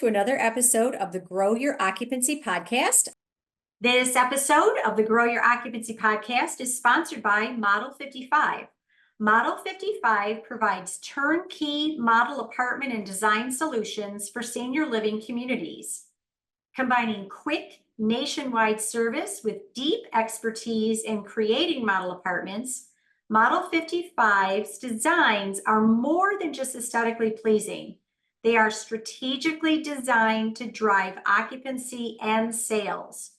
to another episode of the Grow Your Occupancy podcast. This episode of the Grow Your Occupancy podcast is sponsored by Model 55. Model 55 provides turnkey model apartment and design solutions for senior living communities, combining quick nationwide service with deep expertise in creating model apartments. Model 55's designs are more than just aesthetically pleasing. They are strategically designed to drive occupancy and sales.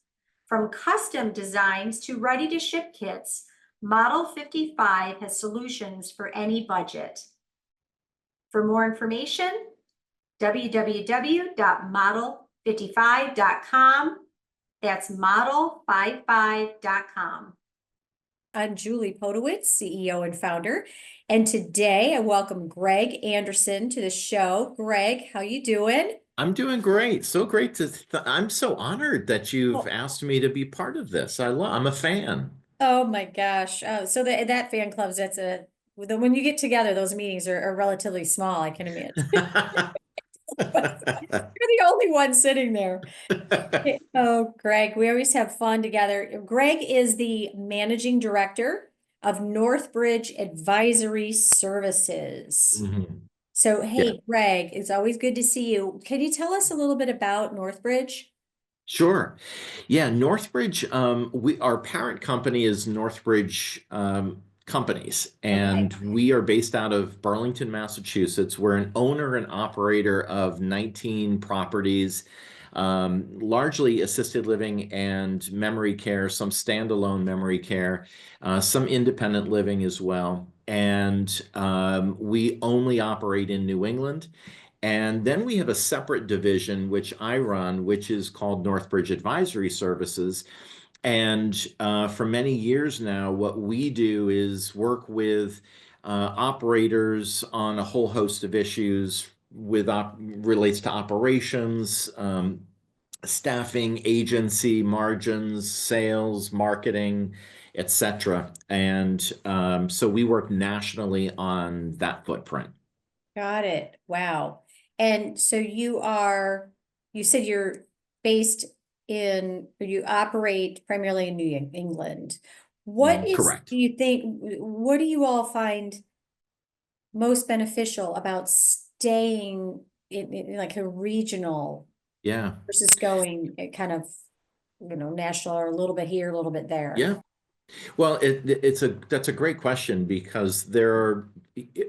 From custom designs to ready-to-ship kits, Model 55 has solutions for any budget. For more information, www.model55.com. That's model55.com. I'm Julie Podewitz, CEO and founder, and today I welcome Greg Anderson to the show. Greg, how you doing? I'm doing great. So great I'm so honored that you've asked me to be part of this. I'm a fan. Oh my gosh. So that fan clubs, when you get together, those meetings are relatively small, I can admit. But you're the only one sitting there. Oh, Greg, we always have fun together. Greg is the managing director of Northbridge Advisory Services. Mhm. So, hey, Yeah, Greg, it's always good to see you. Can you tell us a little bit about Northbridge? sure. Yeah, Northbridge, our parent company is Northbridge Companies, Okay. and we are based out of Burlington, Massachusetts. We're an owner and operator of 19 properties, largely assisted living and memory care, some standalone memory care, some independent living as well. And we only operate in New England. And then we have a separate division, which I run, which is called Northbridge Advisory Services. And for many years now, what we do is work with operators on a whole host of issues with relates to operations, staffing, agency, margins, sales, marketing, etc. And so we work nationally on that footprint. Got it. Wow. And so you said you're based you operate primarily in New England. Correct. What do you all find most beneficial about staying in like a regional Yeah. versus going kind of, national or a little bit here, a little bit there? Yeah. Well, that's a great question because there are,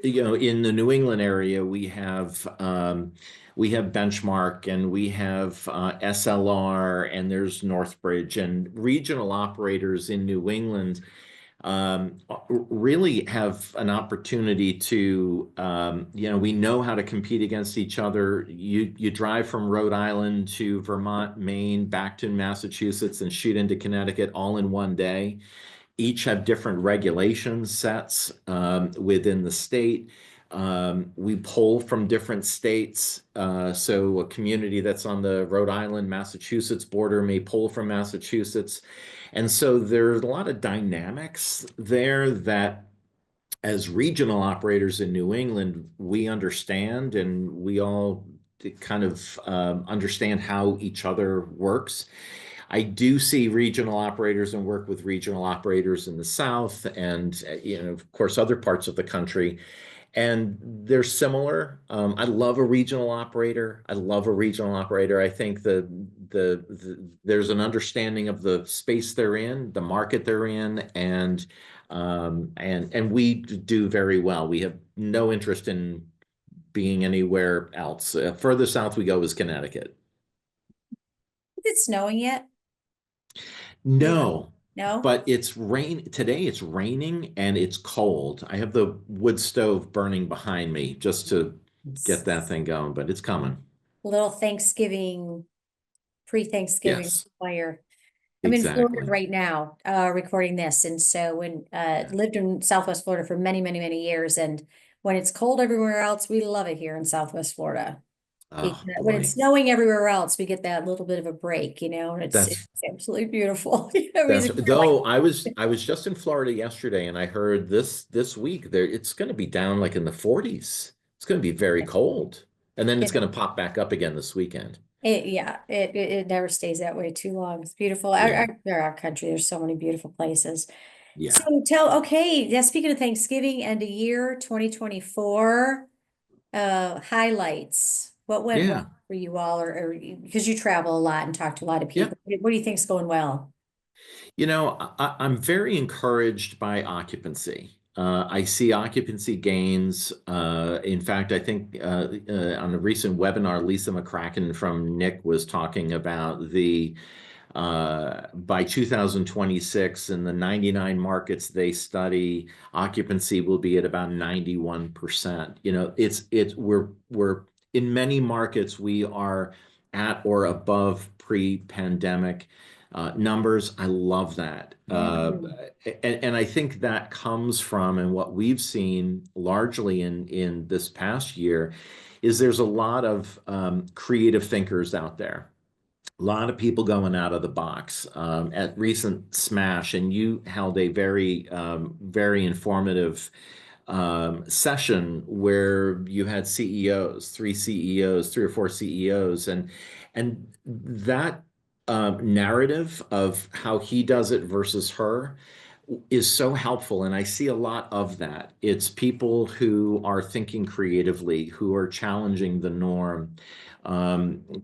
in the New England area, we have Benchmark and we have SLR and there's Northbridge and regional operators in New England really have an opportunity to, we know how to compete against each other. You drive from Rhode Island to Vermont, Maine, back to Massachusetts, and shoot into Connecticut all in one day. Each have different regulation sets within the state. We pull from different states. So a community that's on the Rhode Island, Massachusetts border may pull from Massachusetts. And so there's a lot of dynamics there that as regional operators in New England, we understand and we all kind of understand how each other works. I do see regional operators and work with regional operators in the South and, of course, other parts of the country. And they're similar. I love a regional operator. I love a regional operator. I think there's an understanding of the space they're in, the market they're in, and we do very well. We have no interest in being anywhere else. Further south we go is Connecticut. Is it snowing yet? No, No? but it's rain today. It's raining and it's cold. I have the wood stove burning behind me just to get that thing going, but it's coming. Little pre-Thanksgiving Yes, fire. I'm in Florida exactly. right now, recording this. And so lived in Southwest Florida for many, many, many years. And when it's cold everywhere else, we love it here in Southwest Florida. Oh When it's boy. snowing everywhere else, we get that little bit of a break, and it's That's absolutely beautiful. though I was just in Florida yesterday and I heard this week there it's going to be down like in the 40s. It's going to be very cold. And then it's It, going to pop back up again this weekend. yeah, it never stays that way too long. It's beautiful. Yeah. Our country, there's so many beautiful places. So Yeah. okay, yeah, speaking of Thanksgiving, end of year 2024, highlights. What went well Yeah. for you all, or because you travel a lot and talk to a lot of Yeah. people, what do you think's going well? I'm very encouraged by occupancy. I see occupancy gains. In fact, I think on a recent webinar, Lisa McCracken from Nick was talking about by 2026 in the 99 markets they study, occupancy will be at about 91%. We're in many markets, we are at or above pre-pandemic numbers. I love that. Yeah. And I think that comes from, and what we've seen largely in this past year, is there's a lot of creative thinkers out there. A lot of people going out of the box. At recent Smash, and you held a very informative session where you had CEOs, three CEOs, three or four CEOs, and that narrative of how he does it versus her is so helpful. And I see a lot of that. It's people who are thinking creatively, who are challenging the norm,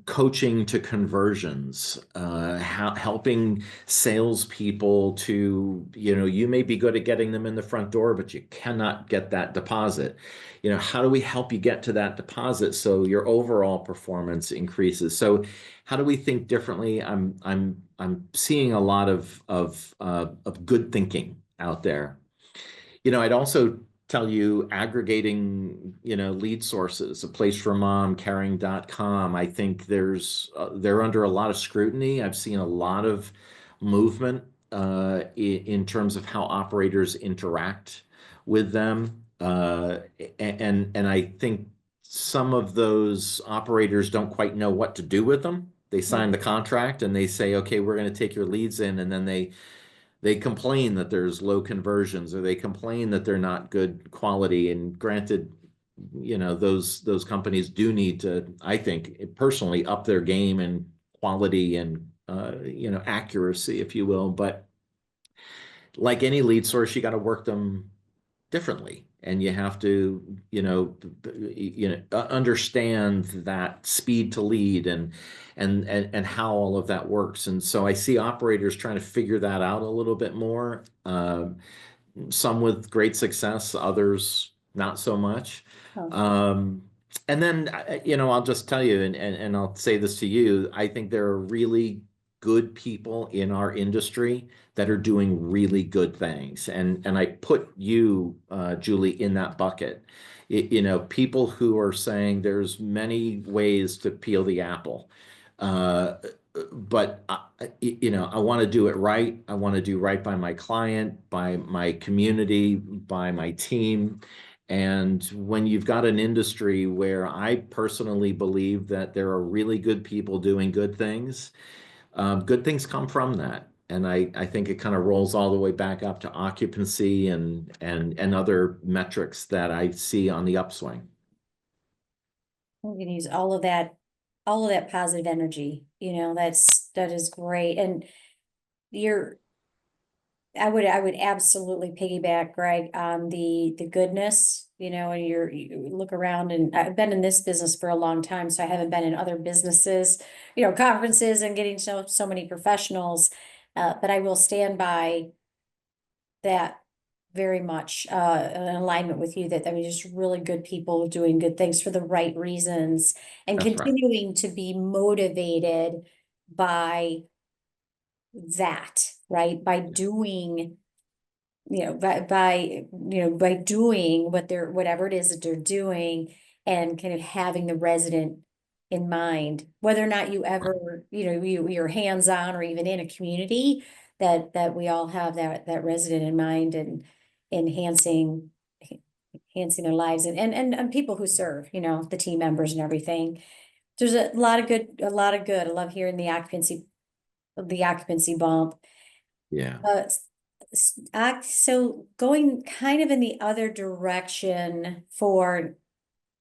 coaching to conversions, helping salespeople to, you may be good at getting them in the front door, but you cannot get that deposit. How do we help you get to that deposit so your overall performance increases? So how do we think differently? I'm seeing a lot of good thinking out there. I'd also tell you aggregating, lead sources, a place for mom, caring.com. I think they're under a lot of scrutiny. I've seen a lot of movement in terms of how operators interact with them. And I think some of those operators don't quite know what to do with them. They sign the contract and they say, okay, we're going to take your leads in, and then they complain that there's low conversions, or they complain that they're not good quality. And granted, those companies do need to, I think personally, up their game and quality and accuracy, if you will. But like any lead source, you got to work them differently, and you have to understand that speed to lead and how all of that works. And so I see operators trying to figure that out a little bit more, some with great success, others not so much. Oh, um, and then I'll just tell you, and I'll say this to you, I think there are really good people in our industry that are doing really good things. And I put you, Julie, in that bucket. People who are saying there's many ways to peel the apple. Uh, but I want to do it right. I want to do right by my client, by my community, by my team. And when you've got an industry where I personally believe that there are really good people doing good things come from that. And I think it kind of rolls all the way back up to occupancy and other metrics that I see on the upswing. we can use all of that positive energy, that is great. And you're, I would absolutely piggyback, Greg, on the goodness, and you look around, and I've been in this business for a long time, so I haven't been in other businesses, conferences and getting so many professionals. But I will stand by that very much, in alignment with you, that, I mean, just really good people doing good things for the right reasons and That's right. continuing to be motivated by that, right? By doing, by doing whatever it is that they're doing, and kind of having the resident in mind, whether or not you ever, you're hands-on or even in a community, that we all have that resident in mind, and enhancing their lives, and people who serve, the team members and everything. There's a lot of good, I love hearing the occupancy bump. Yeah. So going kind of in the other direction for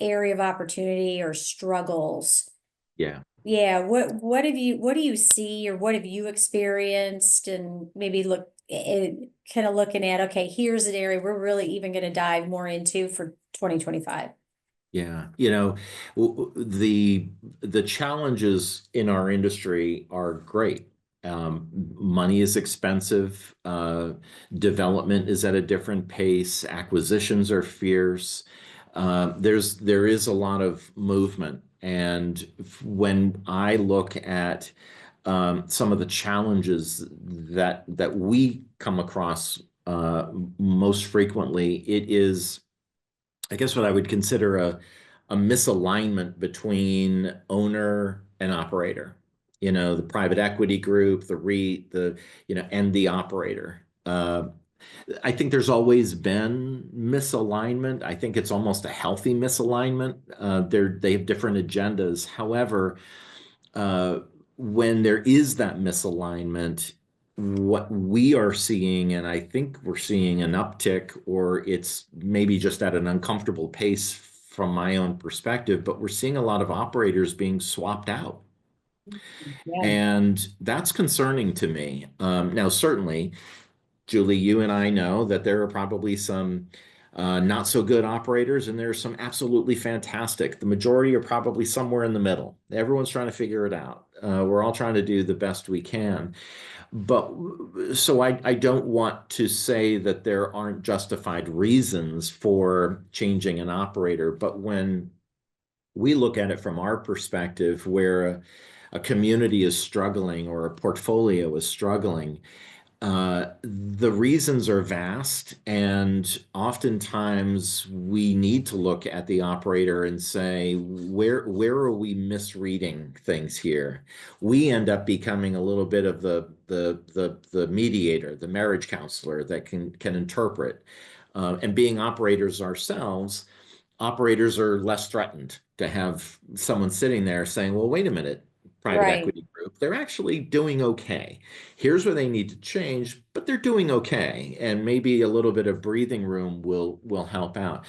area of opportunity or struggles. Yeah. Yeah, what do you see or what have you experienced and maybe look kind of looking at, okay, here's an area we're really even going to dive more into for 2025. Yeah, the challenges in our industry are great. Money is expensive. Development is at a different pace. Acquisitions are fierce. There is a lot of movement, and when I look at some of the challenges that we come across most frequently, it is, I guess, what I would consider a misalignment between owner and operator. The private equity group, the REIT, and the operator. I think there's always been misalignment. I think it's almost a healthy misalignment. They have different agendas. However, uh, when there is that misalignment, what we are seeing, and I think we're seeing an uptick, or it's maybe just at an uncomfortable pace from my own perspective, but we're seeing a lot of operators being swapped out. Yeah. And that's concerning to me. Now, certainly, Julie, you and I know that there are probably some not so good operators, and there's some absolutely fantastic. The majority are probably somewhere in the middle. Everyone's trying to figure it out. We're all trying to do the best we can. But so I don't want to say that there aren't justified reasons for changing an operator, but when we look at it from our perspective, where a community is struggling or a portfolio is struggling, the reasons are vast, and oftentimes we need to look at the operator and say, where are we misreading things here? We end up becoming a little bit of the mediator, the marriage counselor that can interpret. And being operators ourselves, operators are less threatened to have someone sitting there saying, well, wait a minute, private Right. equity group, they're actually doing okay. Here's where they need to change, but they're doing okay. And maybe a little bit of breathing room will help out.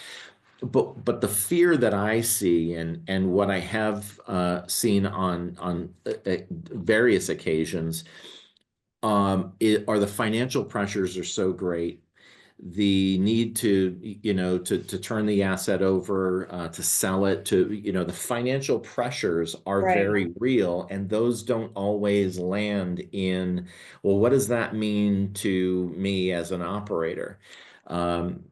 But the fear that I see, and what I have seen on various occasions, are the financial pressures are so great, the need to turn the asset over, to sell it, the financial pressures are Right. very real, and those don't always land in, well, what does that mean to me as an operator? Um,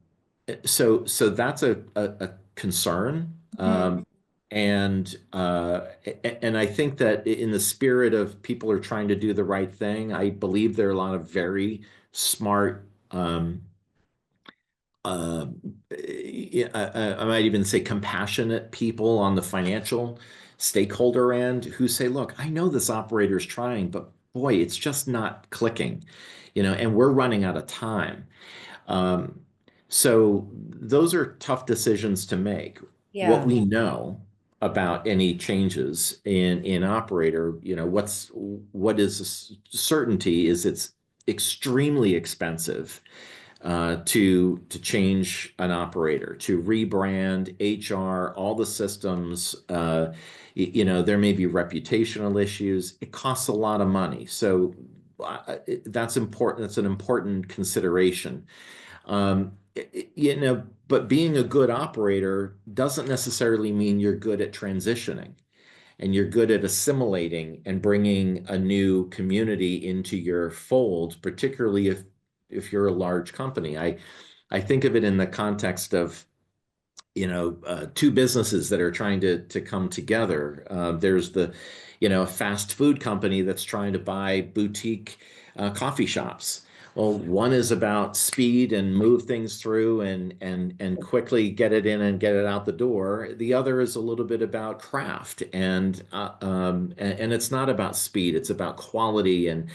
so that's a concern. Mhm. And I think that in the spirit of people are trying to do the right thing, I believe there are a lot of very smart, uh, yeah, I might even say compassionate people on the financial stakeholder end who say, look, I know this operator is trying, but boy, it's just not clicking, and we're running out of time. Um, so those are tough decisions to make. What Yeah. we know about any changes in operator, what is certainty is it's extremely expensive to change an operator, to rebrand HR, all the systems. There may be reputational issues. It costs a lot of money, so that's important. That's an important consideration. But being a good operator doesn't necessarily mean you're good at transitioning and you're good at assimilating and bringing a new community into your fold, particularly if you're a large company. I think of it in the context of two businesses that are trying to come together. There's a fast food company that's trying to buy boutique coffee shops. Well, one is about speed and move things through and quickly get it in and get it out the door. The other is a little bit about craft and it's not about speed, it's about quality, and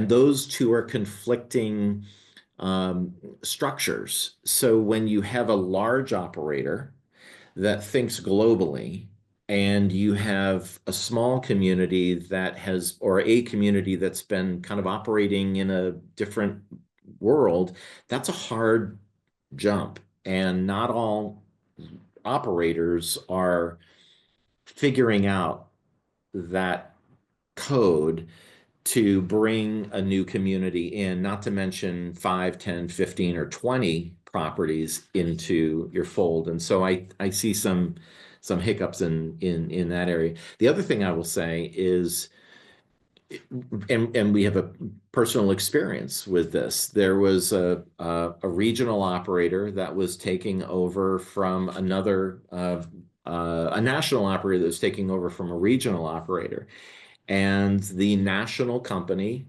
those two are conflicting um, structures. So when you have a large operator that thinks globally, and you have a small community or a community that's been kind of operating in a different world, that's a hard jump. And not all operators are figuring out that code to bring a new community in, not to mention 5, 10, 15, or 20 properties into your fold. And so I see some hiccups in that area. The other thing I will say is, and we have a personal experience with this. There was a regional operator that was taking over from another a national operator that was taking over from a regional operator. And the national company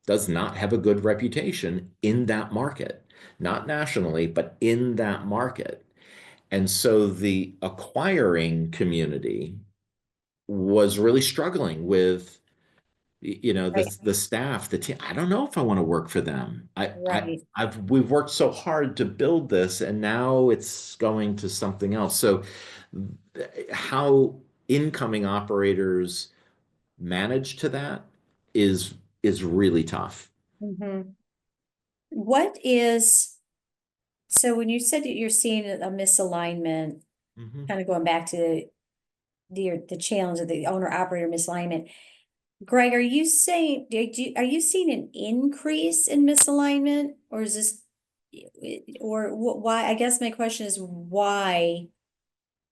does not have a good reputation in that market, not nationally, but in that market. And so the acquiring community was really struggling with, Right, the staff, the team. I don't know if I want to work for them. right. We've worked so hard to build this, and now it's going to something else. So how incoming operators manage to that is really tough. Mhm. What is, so when you said that you're seeing a misalignment, Mhm. kind of going back to the challenge of the owner operator misalignment, Greg, are you saying, are you seeing an increase in misalignment, or is this, or why, I guess my question is, why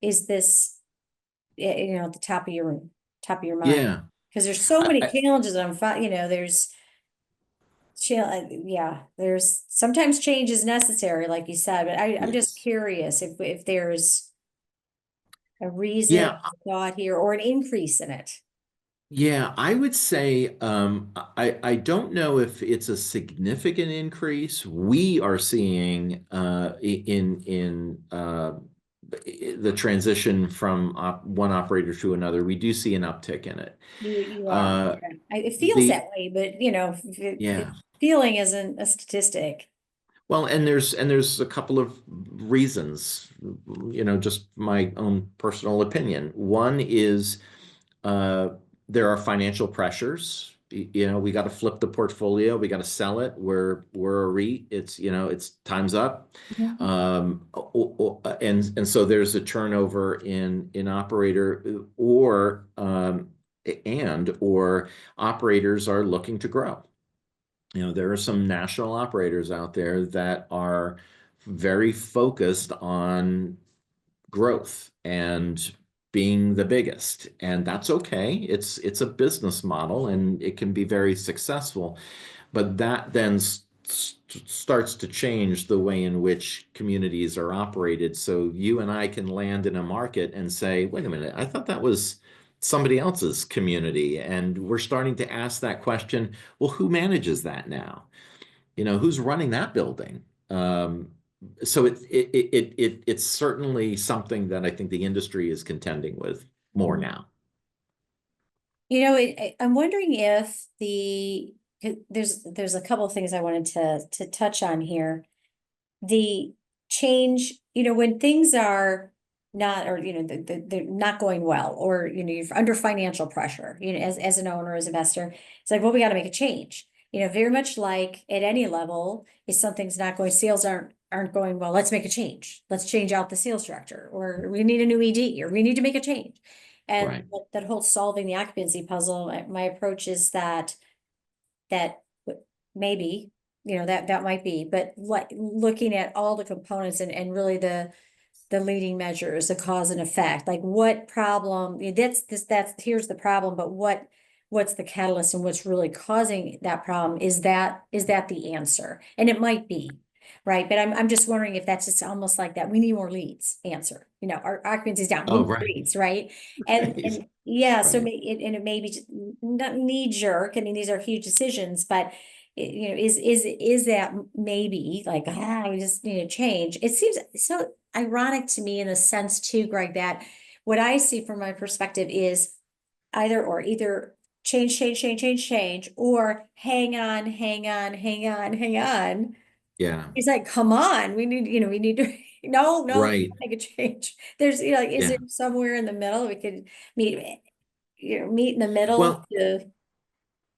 is this, at the top of your mind? Yeah. Because there's so I, many I, challenges there's, yeah, there's sometimes change is necessary, like you said, but I'm just yes. curious if there's a reason, Yeah, a thought here, or an increase in it. yeah, I would say I don't know if it's a significant increase. We are seeing in the transition from one operator to another. We do see an uptick in it. You are, Uh, okay. It feels the that way, but Yeah. feeling isn't a statistic. Well, and there's a couple of reasons, just my own personal opinion. One is uh, there are financial pressures. We got to flip the portfolio. We got to sell it. We're a REIT. It's time's up. Mhm. And so there's a turnover in operator or operators are looking to grow. There are some national operators out there that are very focused on growth and being the biggest, and that's okay. It's a business model, and it can be very successful, but that then starts to change the way in which communities are operated. So you and I can land in a market and say, wait a minute, I thought that was somebody else's community, and we're starting to ask that question, well, who manages that now? Who's running that building? So it's certainly something that I think the industry is contending with more now. I'm wondering if there's a couple of things I wanted to touch on here. The change, when things are not, or, they're not going well, or, you're under financial pressure, as an owner, as an investor, it's like, well, we got to make a change. Very much like at any level, if something's not going, sales aren't going well, let's make a change. Let's change out the sales structure, or we need a new ED, or we need to make a change. And Right. that whole solving the occupancy puzzle, my approach is that maybe, that might be, but like looking at all the components and really the leading measures, the cause and effect, like what problem, here's the problem, but what's the catalyst and what's really causing that problem? Is that the answer? And it might be, right? But I'm just wondering if that's just almost like that. We need more leads answer. Our occupancy is down, we Oh, need right. leads, right? And yeah, so Right. it may be just not knee jerk. I mean, these are huge decisions, but is that maybe like, we just need to change? It seems so ironic to me in a sense too, Greg, that what I see from my perspective is either change, change, change, change, change, or hang on, hang on, hang on, hang on. Yeah. He's like, come on, we need to, no, Right. make a change. There's, like, is Yeah. there somewhere in the middle we could meet, meet in the middle Well, to?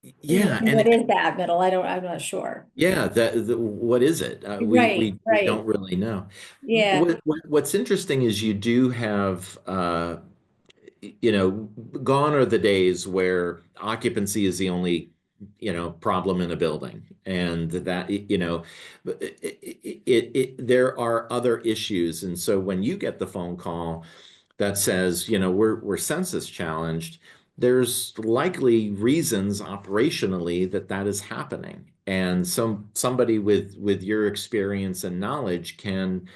Yeah, What is that middle? I'm not sure. yeah, what is it? Right, We right. don't really know. Yeah. What's interesting is you do have you know, gone are the days where occupancy is the only, problem in a building, and that, there are other issues. And so when you get the phone call that says, we're census challenged, there's likely reasons operationally that that is happening. And somebody with your experience and knowledge can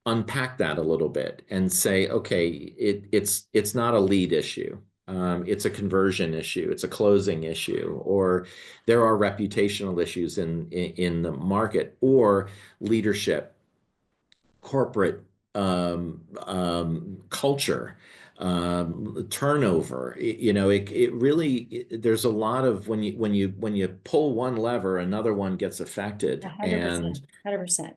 unpack that a little bit and say, okay, it's not a lead issue. It's a conversion issue. It's a closing issue, or there are reputational issues in the market, or leadership, corporate culture, turnover. It really, there's a lot of, when you pull one lever, another one gets affected. 100%, And 100%.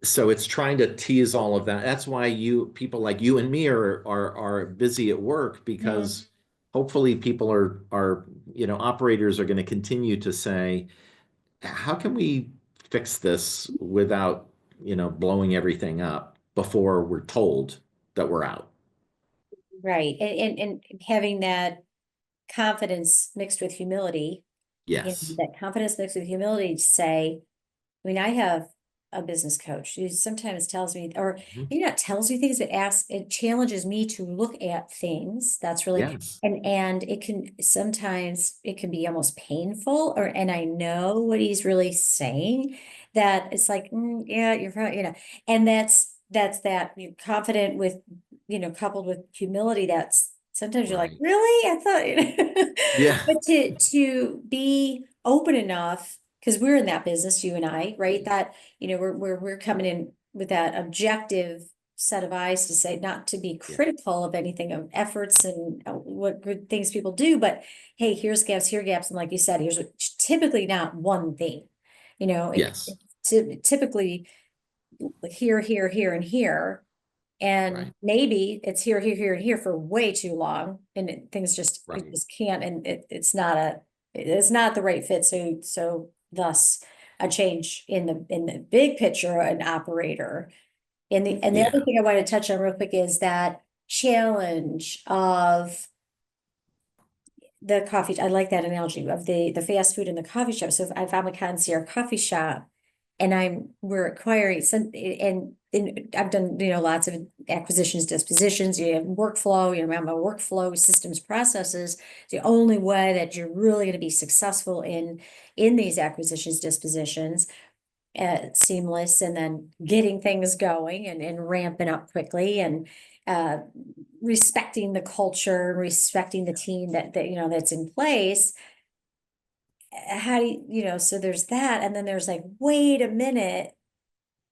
so it's trying to tease all of that. That's why people like you and me are busy at work, Mhm. because hopefully people are operators are going to continue to say, how can we fix this without blowing everything up before we're told that we're out. Right. And having that confidence mixed with humility, Yes. that confidence mixed with humility to say, I mean, I have a business coach who sometimes tells me, or Mhm. maybe not tells me things, but asks, it challenges me to look at things. That's really, Yes. and sometimes it can be almost painful, and I know what he's really saying, that it's like, yeah, you're right, and that's that you're confident with, coupled with humility. That's sometimes you're like, Right. really? I thought, Yeah. but to be open enough, because we're in that business, you and I, right? That, we're coming in with that objective set of eyes to say, not to be Yeah. critical of anything, of efforts and what good things people do, but hey, here's gaps, here are gaps. And like you said, here's typically not one thing, Yes. typically here, and here. And Right. maybe it's here, and here for way too long, and things it Right. just can't, and it's not the right fit. So thus a change in the big picture, an operator. And the other Yeah. thing I want to touch on real quick is that challenge of the coffee. I like that analogy of the fast food and the coffee shop. So if I'm a concierge coffee shop, and we're acquiring some, and I've done, lots of acquisitions, dispositions, you have workflow, have a workflow, systems, processes. The only way that you're really going to be successful in these acquisitions, dispositions, seamless, and then getting things going, and ramping up quickly, and uh, respecting the culture, respecting the team that's in place. How do so there's that, and then there's like, wait a minute,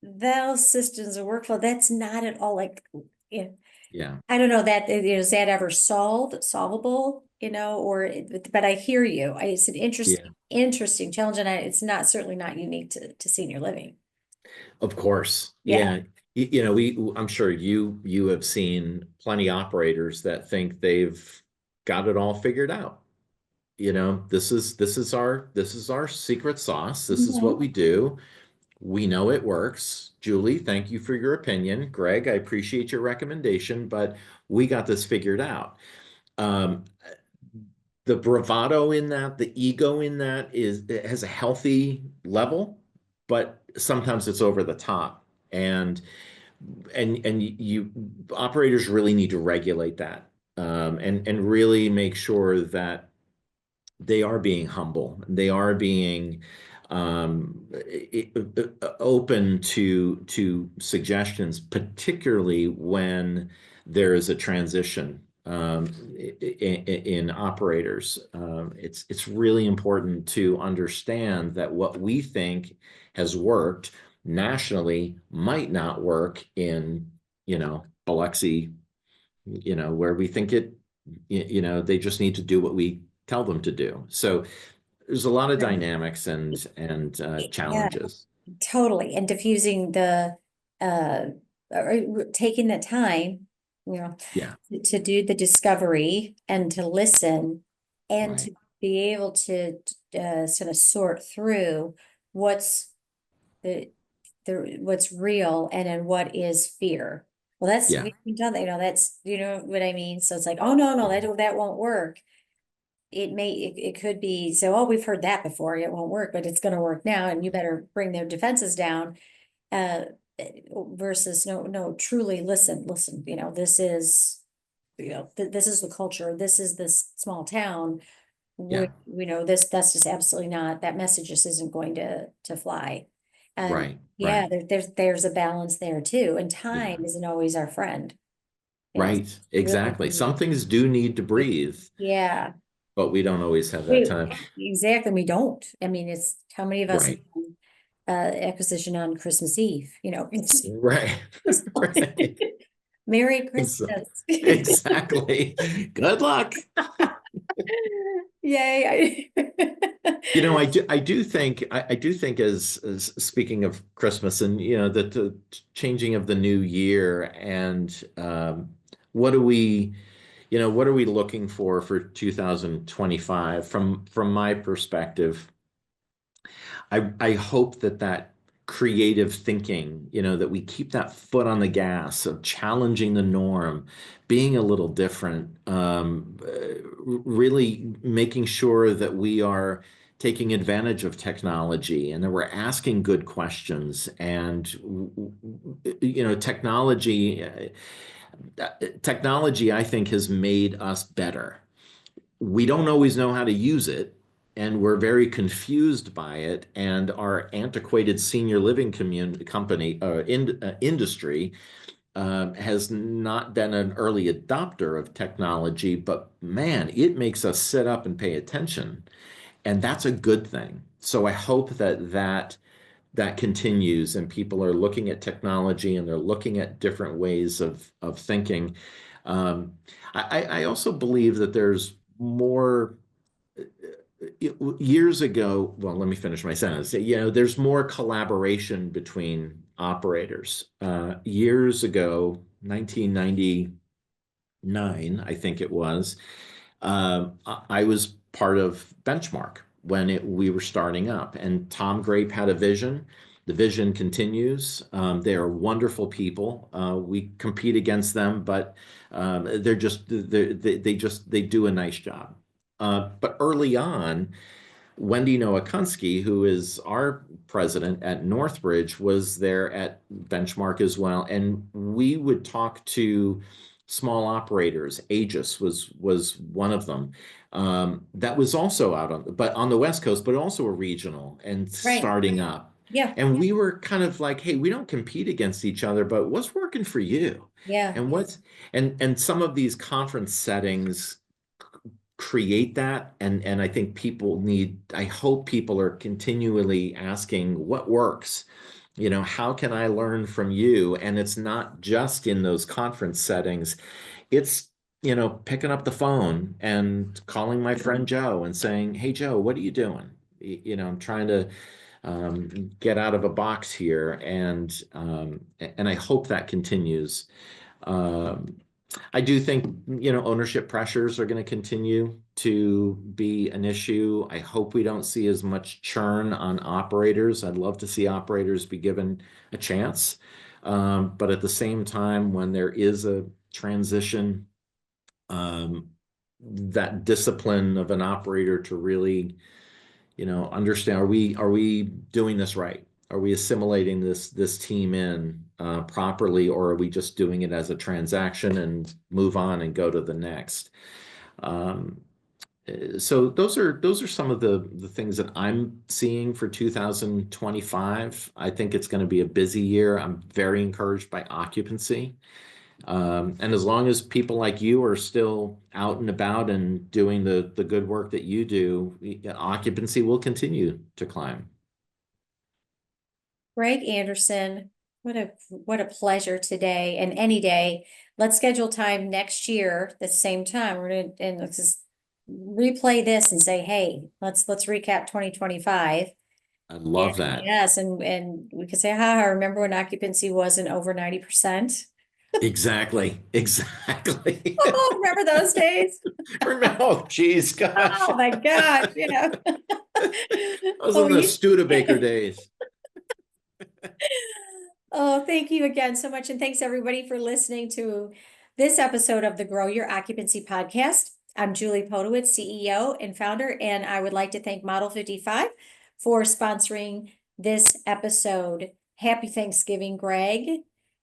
those systems of workflow, that's not at all like, you know, Yeah. I don't know that, is that ever solvable, but I hear you. It's an Yeah. interesting challenge, and it's not, certainly not unique to senior living. Of course. Yeah. Yeah. I'm sure you have seen plenty operators that think they've got it all figured out. This is our secret sauce. This is what Mhm. we do. We know it works. Julie, thank you for your opinion. Greg, I appreciate your recommendation, but we got this figured out. Um, the bravado in that, the ego in that, it has a healthy level, but sometimes it's over the top. And you operators really need to regulate that, and really make sure that they are being humble. They are being open to suggestions, particularly when there is a transition in operators. It's really important to understand that what we think has worked nationally might not work in Biloxi, where we think they just need to do what we tell them to do. So there's a lot of Right. dynamics and Yeah, challenges. totally. And diffusing uh, or taking the time, you know, Yeah, to do the discovery and to listen, and right. be able to sort of sort through what's what's real and then what is fear. Well, that's, Yeah. we've done that, that's, you know what I mean? So it's like, oh, no, that won't work. It could be, so, oh, we've heard that before, it won't work, but it's gonna work now, and you better bring their defenses down. Uh, versus, no, truly listen, this is, this is the culture, this is this small town. Yeah. That's just absolutely not, that message just isn't going to fly. And Right. yeah, Right. there's a balance there too, and Yeah. time isn't always our friend. It's Right. Exactly. really, Some things do need to breathe, yeah. but we don't always have that Wait, time. exactly, we don't. I mean, it's how many of us have Right. acquisition on Christmas Eve, it's Right. just like, Right. Merry Exa- Christmas. Exactly. Good luck. Yay. I do think as speaking of Christmas and the changing of the new year and what do we what are we looking for 2025 from my perspective. I hope that creative thinking, that we keep that foot on the gas of challenging the norm, being a little different, really making sure that we are taking advantage of technology and that we're asking good questions. And, technology, I think, has made us better. We don't always know how to use it, and we're very confused by it. And our antiquated senior living community company industry has not been an early adopter of technology, but man, it makes us sit up and pay attention, and that's a good thing. So I hope that continues, and people are looking at technology and they're looking at different ways of thinking. Um, I also believe that there's more years ago. Well, let me finish my sentence. There's more collaboration between operators. Years ago, 1999, I think it was, I was part of Benchmark when we were starting up, and Tom Grape had a vision. The vision continues. They are wonderful people. We compete against them, but they do a nice job. But early on, Wendy Nowakunski, who is our president at Northbridge, was there at Benchmark as well, and we would talk to small operators. Aegis was one of them. That was also out on the West Coast, but also a regional and Right, starting up. yeah, And we were kind of like, hey, we don't compete against each other, but what's working for you? yeah. And and some of these conference settings create that, and I think I hope people are continually asking what works. How can I learn from you? And it's not just in those conference settings. It's picking up the phone and calling my friend Joe and saying, hey Joe, what are you doing? I'm trying to get out of a box here, and I hope that continues. um, I do think, ownership pressures are going to continue to be an issue. I hope we don't see as much churn on operators. I'd love to see operators be given a chance. But at the same time, when there is a transition, that discipline of an operator to really, understand, are we doing this right? Are we assimilating this team in properly, or are we just doing it as a transaction and move on and go to the next? Um, so those are some of the things that I'm seeing for 2025. I think it's going to be a busy year. I'm very encouraged by occupancy. And as long as people like you are still out and about and doing the good work that you do, occupancy will continue to climb. Greg Anderson, what a pleasure today and any day. Let's schedule time next year, the same time. Let's just replay this and say, hey, let's recap 2025. I Yeah, love that. yes, and we could say, ha, remember when occupancy wasn't over 90%? Exactly. Exactly. Oh, remember those days? Remember, oh, geez, gosh. Oh my gosh, yeah. Those Oh, are the you. Studebaker days. Oh, thank you again so much. And thanks everybody for listening to this episode of the Grow Your Occupancy podcast. I'm Julie Podewitz, CEO and founder, and I would like to thank Model 55 for sponsoring this episode. Happy Thanksgiving, Greg,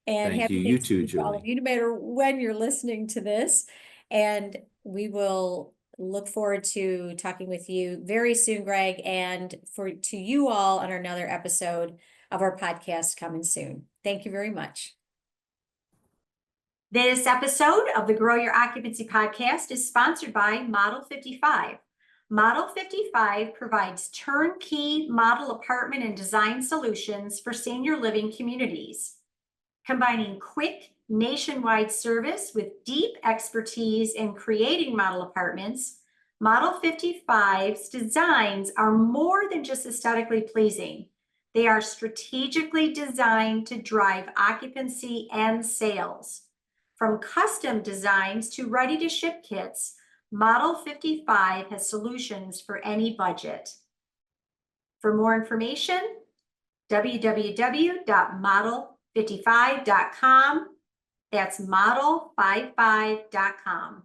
and Thank you. happy You too, Thanksgiving to all of Julie. you, no matter when you're listening to this. And we will look forward to talking with you very soon, Greg, and to you all on another episode of our podcast coming soon. Thank you very much. This episode of the Grow Your Occupancy podcast is sponsored by Model 55. Model 55 provides turnkey model apartment and design solutions for senior living communities, combining quick nationwide service with deep expertise in creating model apartments. Model 55's designs are more than just aesthetically pleasing. They are strategically designed to drive occupancy and sales. From custom designs to ready-to-ship kits, Model 55 has solutions for any budget. For more information, www.model55.com. That's model55.com.